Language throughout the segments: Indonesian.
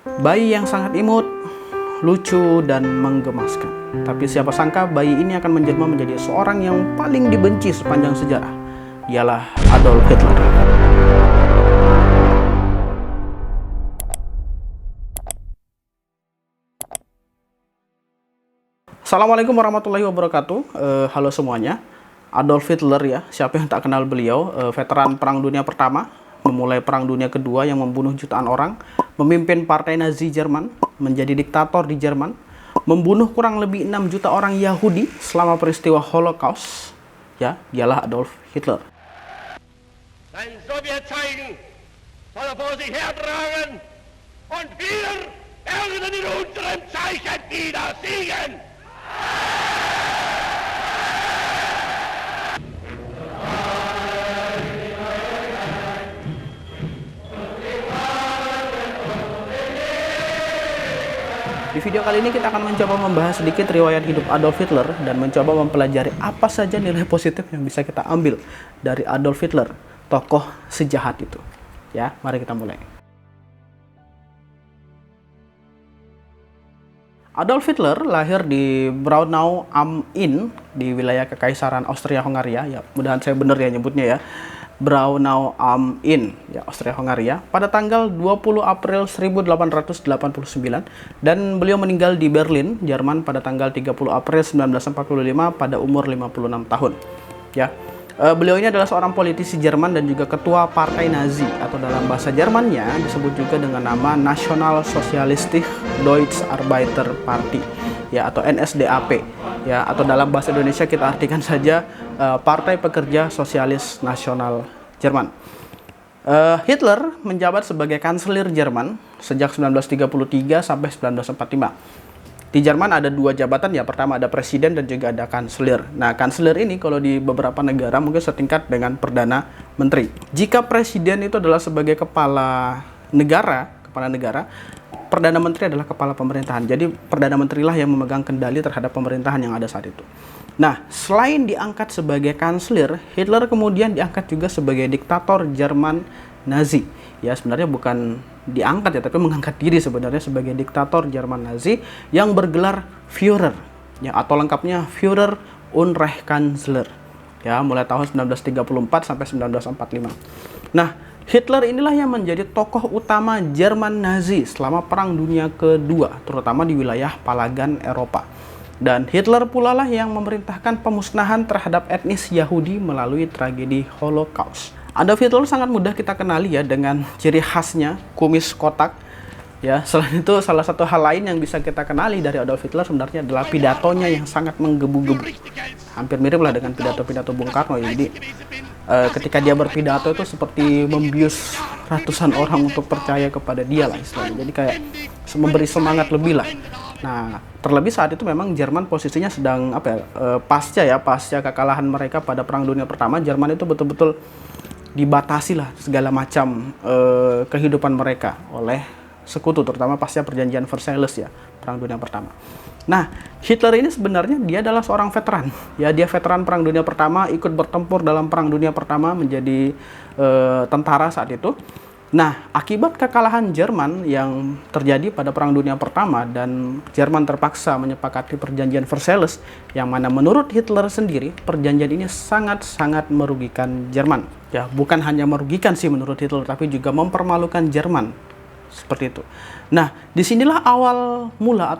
Bayi yang sangat imut, lucu, dan menggemaskan. Tapi siapa sangka bayi ini akan menjelma menjadi seorang yang paling dibenci sepanjang sejarah. Dialah Adolf Hitler. Assalamualaikum warahmatullahi wabarakatuh. Halo semuanya. Adolf Hitler ya, siapa yang tak kenal beliau, veteran Perang Dunia Pertama, memulai Perang Dunia Kedua yang membunuh jutaan orang, memimpin partai Nazi Jerman, menjadi diktator di Jerman, membunuh kurang lebih 6 juta orang Yahudi selama peristiwa Holocaust. Ya, dialah Adolf Hitler. Sein Sowjetzeichen soll er vor sich hertragen und wir werden in unserem Zeichen wieder siegen. Di video kali ini kita akan mencoba membahas sedikit riwayat hidup Adolf Hitler dan mencoba mempelajari apa saja nilai positif yang bisa kita ambil dari Adolf Hitler, tokoh sejahat itu. Ya, mari kita mulai. Adolf Hitler lahir di Braunau am Inn di wilayah Kekaisaran Austria-Hongaria. Ya, mudahan saya benar ya nyebutnya ya. Braunau am Inn, ya, Austria-Hongaria, pada tanggal 20 April 1889 dan beliau meninggal di Berlin, Jerman pada tanggal 30 April 1945 pada umur 56 tahun. Ya. Beliau ini adalah seorang politisi Jerman dan juga ketua partai Nazi atau dalam bahasa Jermannya disebut juga dengan nama National Sozialistische Deutsche Arbeiter Party, ya, atau NSDAP, ya, atau dalam bahasa Indonesia kita artikan saja Partai Pekerja Sosialis Nasional Jerman. Hitler menjabat sebagai kanselir Jerman sejak 1933 sampai 1945. Di Jerman ada dua jabatan ya, pertama ada presiden dan juga ada kanselir. Nah, kanselir ini kalau di beberapa negara mungkin setingkat dengan perdana menteri. Jika presiden itu adalah sebagai kepala negara, perdana menteri adalah kepala pemerintahan. Jadi perdana menteri lah yang memegang kendali terhadap pemerintahan yang ada saat itu. Nah, selain diangkat sebagai kanselir, Hitler kemudian diangkat juga sebagai diktator Jerman Nazi. Ya, sebenarnya bukan diangkat ya, tapi mengangkat diri sebenarnya sebagai diktator Jerman Nazi yang bergelar Führer, ya, atau lengkapnya Führer und Reichskanzler. Ya, mulai tahun 1934 sampai 1945. Nah, Hitler inilah yang menjadi tokoh utama Jerman Nazi selama Perang Dunia Kedua, terutama di wilayah Palagan Eropa. Dan Hitler pula lah yang memerintahkan pemusnahan terhadap etnis Yahudi melalui tragedi Holocaust. Adolf Hitler sangat mudah kita kenali ya dengan ciri khasnya kumis kotak. Ya, selain itu salah satu hal lain yang bisa kita kenali dari Adolf Hitler sebenarnya adalah pidatonya yang sangat menggebu-gebu. Hampir mirip lah dengan pidato-pidato Bung Karno ya. Jadi ketika dia berpidato itu seperti membius ratusan orang untuk percaya kepada dia lah istilahnya. Jadi kayak memberi semangat lebih lah. Nah, terlebih saat itu memang Jerman posisinya sedang pasca kekalahan mereka pada Perang Dunia Pertama, Jerman itu betul-betul dibatasi lah segala macam kehidupan mereka oleh sekutu, terutama pasca perjanjian Versailles ya, Perang Dunia Pertama. Nah, Hitler ini sebenarnya dia adalah seorang veteran. Ya, dia veteran Perang Dunia Pertama, ikut bertempur dalam Perang Dunia Pertama, menjadi tentara saat itu. Nah, akibat kekalahan Jerman yang terjadi pada Perang Dunia Pertama dan Jerman terpaksa menyepakati perjanjian Versailles, yang mana menurut Hitler sendiri perjanjian ini sangat-sangat merugikan Jerman. Ya, bukan hanya merugikan sih menurut Hitler, tapi juga mempermalukan Jerman. Seperti itu. Nah, disinilah awal mula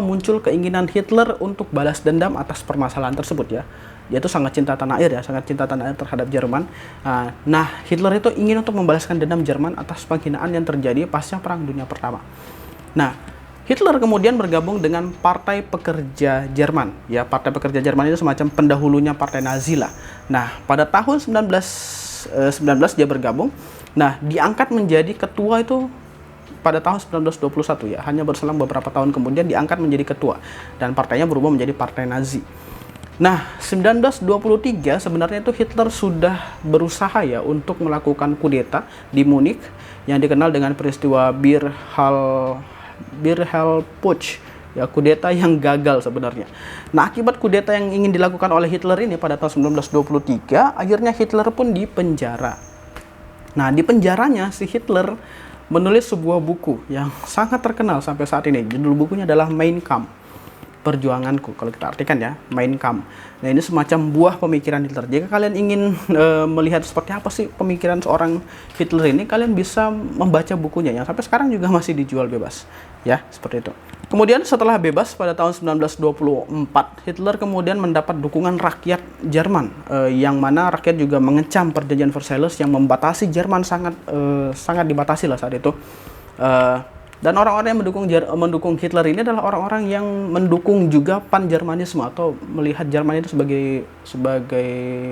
muncul keinginan Hitler untuk balas dendam atas permasalahan tersebut ya. Dia itu sangat cinta tanah air ya, sangat cinta tanah air terhadap Jerman. Nah, Hitler itu ingin untuk membalaskan dendam Jerman atas penghinaan yang terjadi pasca Perang Dunia Pertama. Nah, Hitler kemudian bergabung dengan Partai Pekerja Jerman. Ya, Partai Pekerja Jerman itu semacam pendahulunya Partai Nazi lah. Nah, pada tahun 1919 dia bergabung. Nah, diangkat menjadi ketua itu pada tahun 1921 ya. Hanya berselang beberapa tahun kemudian diangkat menjadi ketua dan partainya berubah menjadi Partai Nazi. Nah, 1923 sebenarnya itu Hitler sudah berusaha ya untuk melakukan kudeta di Munich yang dikenal dengan peristiwa Beerputsch, ya, kudeta yang gagal sebenarnya. Nah, akibat kudeta yang ingin dilakukan oleh Hitler ini pada tahun 1923, akhirnya Hitler pun dipenjara. Nah, di penjaranya si Hitler menulis sebuah buku yang sangat terkenal sampai saat ini. Judul bukunya adalah Mein Kampf, Perjuanganku, kalau kita artikan ya, Mein Kampf. Nah, ini semacam buah pemikiran Hitler. Jika kalian ingin melihat seperti apa sih pemikiran seorang Hitler ini, kalian bisa membaca bukunya yang sampai sekarang juga masih dijual bebas. Ya, seperti itu. Kemudian setelah bebas pada tahun 1924, Hitler kemudian mendapat dukungan rakyat Jerman, yang mana rakyat juga mengecam perjanjian Versailles yang membatasi Jerman sangat dibatasi lah saat itu. Dan orang-orang yang mendukung Hitler ini adalah orang-orang yang mendukung juga pan-Jermanisme atau melihat Jerman itu sebagai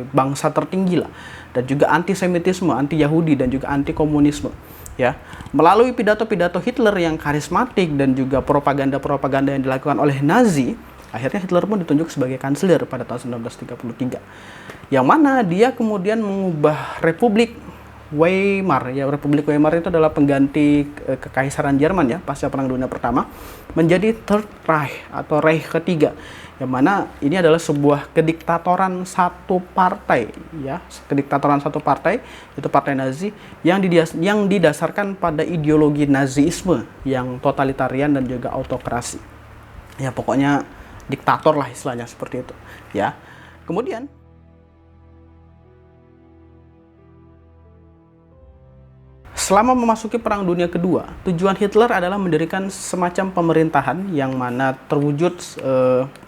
bangsa tertinggi lah, dan juga antisemitisme, anti-Yahudi, dan juga anti-komunisme. Ya, melalui pidato-pidato Hitler yang karismatik dan juga propaganda-propaganda yang dilakukan oleh Nazi, akhirnya Hitler pun ditunjuk sebagai kanselir pada tahun 1933. Yang mana dia kemudian mengubah Republik Weimar, ya, Republik Weimar itu adalah pengganti kekaisaran Jerman ya pasca Perang Dunia Pertama, menjadi Third Reich atau Reich ketiga, yang mana ini adalah sebuah kediktatoran satu partai ya, kediktatoran satu partai, itu partai Nazi yang didasarkan pada ideologi Nazisme yang totalitarian dan juga autokrasi. Ya, pokoknya diktator lah istilahnya, seperti itu ya. Kemudian selama memasuki Perang Dunia Kedua, tujuan Hitler adalah mendirikan semacam pemerintahan yang mana terwujud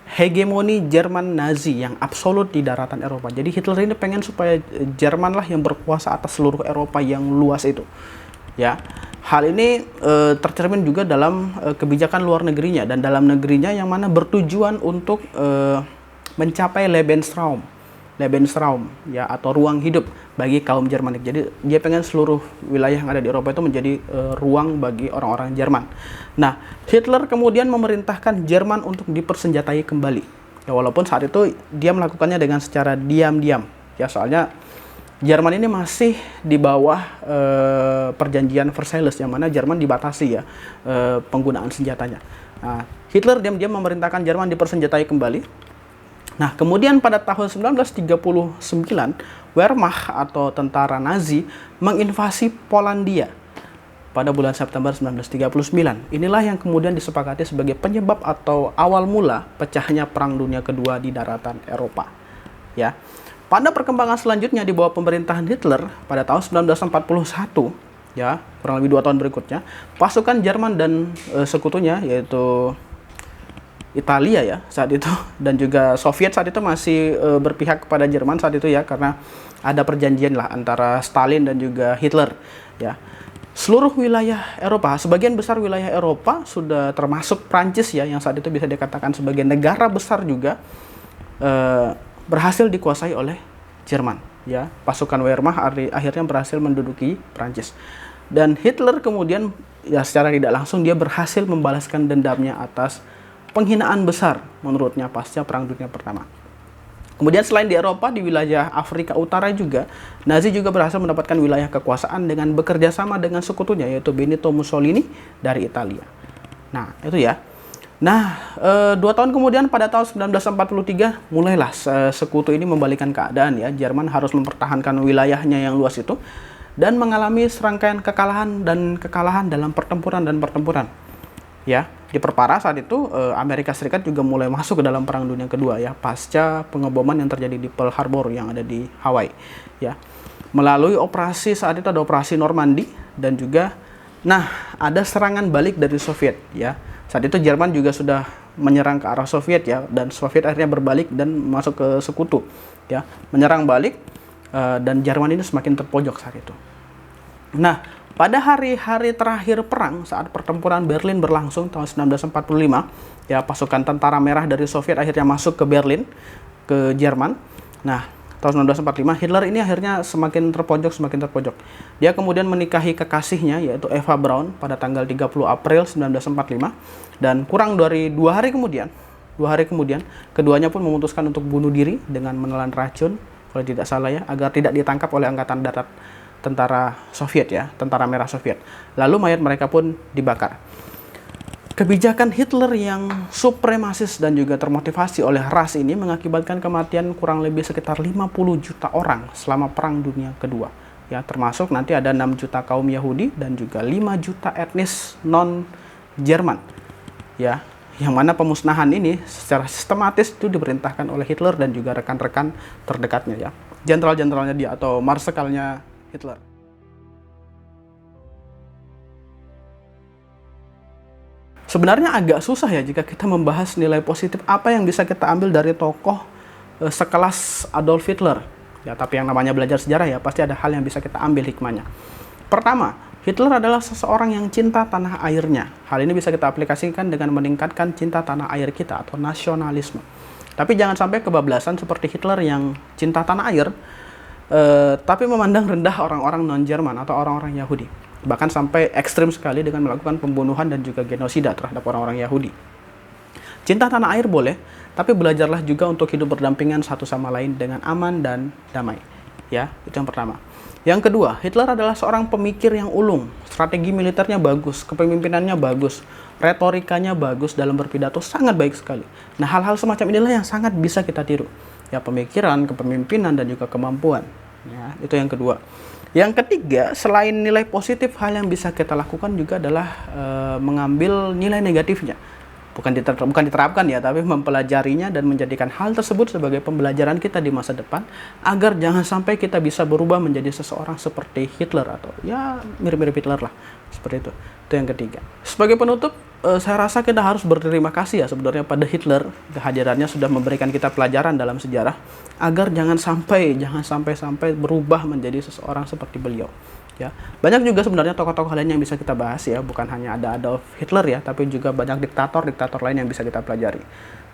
hegemoni Jerman Nazi yang absolut di daratan Eropa. Jadi Hitler ini pengen supaya Jerman lah yang berkuasa atas seluruh Eropa yang luas itu. Ya, hal ini tercermin juga dalam kebijakan luar negerinya dan dalam negerinya, yang mana bertujuan untuk mencapai Lebensraum ya, atau ruang hidup bagi kaum Jermanik. Jadi dia pengen seluruh wilayah yang ada di Eropa itu menjadi ruang bagi orang-orang Jerman. Nah, Hitler kemudian memerintahkan Jerman untuk dipersenjatai kembali. Ya, walaupun saat itu dia melakukannya dengan secara diam-diam. Ya, soalnya Jerman ini masih di bawah perjanjian Versailles, yang mana Jerman dibatasi ya penggunaan senjatanya. Nah, Hitler diam-diam memerintahkan Jerman dipersenjatai kembali. Nah, kemudian pada tahun 1939, Wehrmacht atau tentara Nazi menginvasi Polandia pada bulan September 1939. Inilah yang kemudian disepakati sebagai penyebab atau awal mula pecahnya Perang Dunia Kedua di daratan Eropa. Ya. Pada perkembangan selanjutnya di bawah pemerintahan Hitler pada tahun 1941, ya, kurang lebih 2 tahun berikutnya, pasukan Jerman dan sekutunya yaitu Italia ya saat itu, dan juga Soviet saat itu masih berpihak kepada Jerman saat itu ya, karena ada perjanjian lah antara Stalin dan juga Hitler ya. Seluruh wilayah Eropa, sebagian besar wilayah Eropa sudah termasuk Prancis ya, yang saat itu bisa dikatakan sebagai negara besar juga, berhasil dikuasai oleh Jerman ya. Pasukan Wehrmacht akhirnya berhasil menduduki Prancis, dan Hitler kemudian ya secara tidak langsung dia berhasil membalaskan dendamnya atas penghinaan besar menurutnya pasca Perang Dunia Pertama. Kemudian selain di Eropa, di wilayah Afrika Utara juga, Nazi juga berhasil mendapatkan wilayah kekuasaan dengan bekerja sama dengan sekutunya, yaitu Benito Mussolini dari Italia. Nah, itu ya. Nah, 2 tahun kemudian pada tahun 1943, mulailah sekutu ini membalikkan keadaan ya. Jerman harus mempertahankan wilayahnya yang luas itu, dan mengalami serangkaian kekalahan dalam pertempuran. Ya, diperparah saat itu Amerika Serikat juga mulai masuk ke dalam Perang Dunia Kedua ya, pasca pengeboman yang terjadi di Pearl Harbor yang ada di Hawaii ya. Melalui operasi saat itu ada operasi Normandy, dan juga ada serangan balik dari Soviet ya. Saat itu Jerman juga sudah menyerang ke arah Soviet ya, dan Soviet akhirnya berbalik dan masuk ke sekutu ya, menyerang balik, dan Jerman ini semakin terpojok saat itu. Nah, pada hari-hari terakhir perang, saat pertempuran Berlin berlangsung tahun 1945, ya, pasukan tentara merah dari Soviet akhirnya masuk ke Berlin, ke Jerman. Nah, tahun 1945, Hitler ini akhirnya semakin terpojok. Dia kemudian menikahi kekasihnya, yaitu Eva Braun, pada tanggal 30 April 1945. Dan kurang dari 2 hari kemudian, keduanya pun memutuskan untuk bunuh diri dengan menelan racun, kalau tidak salah ya, agar tidak ditangkap oleh Angkatan Darat tentara Soviet ya, tentara merah Soviet. Lalu mayat mereka pun dibakar. Kebijakan Hitler yang supremasis dan juga termotivasi oleh ras ini mengakibatkan kematian kurang lebih sekitar 50 juta orang selama Perang Dunia Kedua. ya, termasuk nanti ada 6 juta kaum Yahudi dan juga 5 juta etnis non-Jerman, ya, yang mana pemusnahan ini secara sistematis itu diperintahkan oleh Hitler dan juga rekan-rekan terdekatnya, ya, jenderal-jenderalnya dia atau marsekalnya Hitler. Sebenarnya agak susah ya jika kita membahas nilai positif apa yang bisa kita ambil dari tokoh sekelas Adolf Hitler. Ya, tapi yang namanya belajar sejarah ya, pasti ada hal yang bisa kita ambil hikmahnya. Pertama, Hitler adalah seseorang yang cinta tanah airnya. Hal ini bisa kita aplikasikan dengan meningkatkan cinta tanah air kita atau nasionalisme. Tapi jangan sampai kebablasan seperti Hitler yang cinta tanah air, tapi memandang rendah orang-orang non-Jerman atau orang-orang Yahudi. Bahkan sampai ekstrim sekali dengan melakukan pembunuhan dan juga genosida terhadap orang-orang Yahudi. Cinta tanah air boleh, tapi belajarlah juga untuk hidup berdampingan satu sama lain dengan aman dan damai. Ya, itu yang pertama. Yang kedua, Hitler adalah seorang pemikir yang ulung. Strategi militernya bagus, kepemimpinannya bagus, retorikanya bagus dalam berpidato sangat baik sekali. Nah, hal-hal semacam inilah yang sangat bisa kita tiru. Ya, pemikiran, kepemimpinan, dan juga kemampuan. Ya, itu yang kedua. Yang ketiga, selain nilai positif, hal yang bisa kita lakukan juga adalah mengambil nilai negatifnya. Bukan diterapkan ya, tapi mempelajarinya dan menjadikan hal tersebut sebagai pembelajaran kita di masa depan agar jangan sampai kita bisa berubah menjadi seseorang seperti Hitler atau ya mirip-mirip Hitler lah, seperti itu. Itu yang ketiga. Sebagai penutup, saya rasa kita harus berterima kasih ya sebenarnya pada Hitler, kehadirannya sudah memberikan kita pelajaran dalam sejarah agar jangan sampai berubah menjadi seseorang seperti beliau. Ya, banyak juga sebenarnya tokoh-tokoh lain yang bisa kita bahas ya, bukan hanya ada Adolf Hitler ya, tapi juga banyak diktator-diktator lain yang bisa kita pelajari.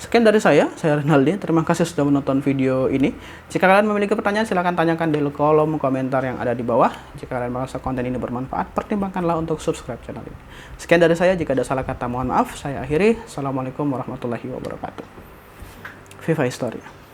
Sekian dari saya Renaldi, terima kasih sudah menonton video ini. Jika kalian memiliki pertanyaan, silahkan tanyakan di kolom komentar yang ada di bawah. Jika kalian merasa konten ini bermanfaat, pertimbangkanlah untuk subscribe channel ini. Sekian dari saya, jika ada salah kata mohon maaf, saya akhiri. Assalamualaikum warahmatullahi wabarakatuh. Viva Historia.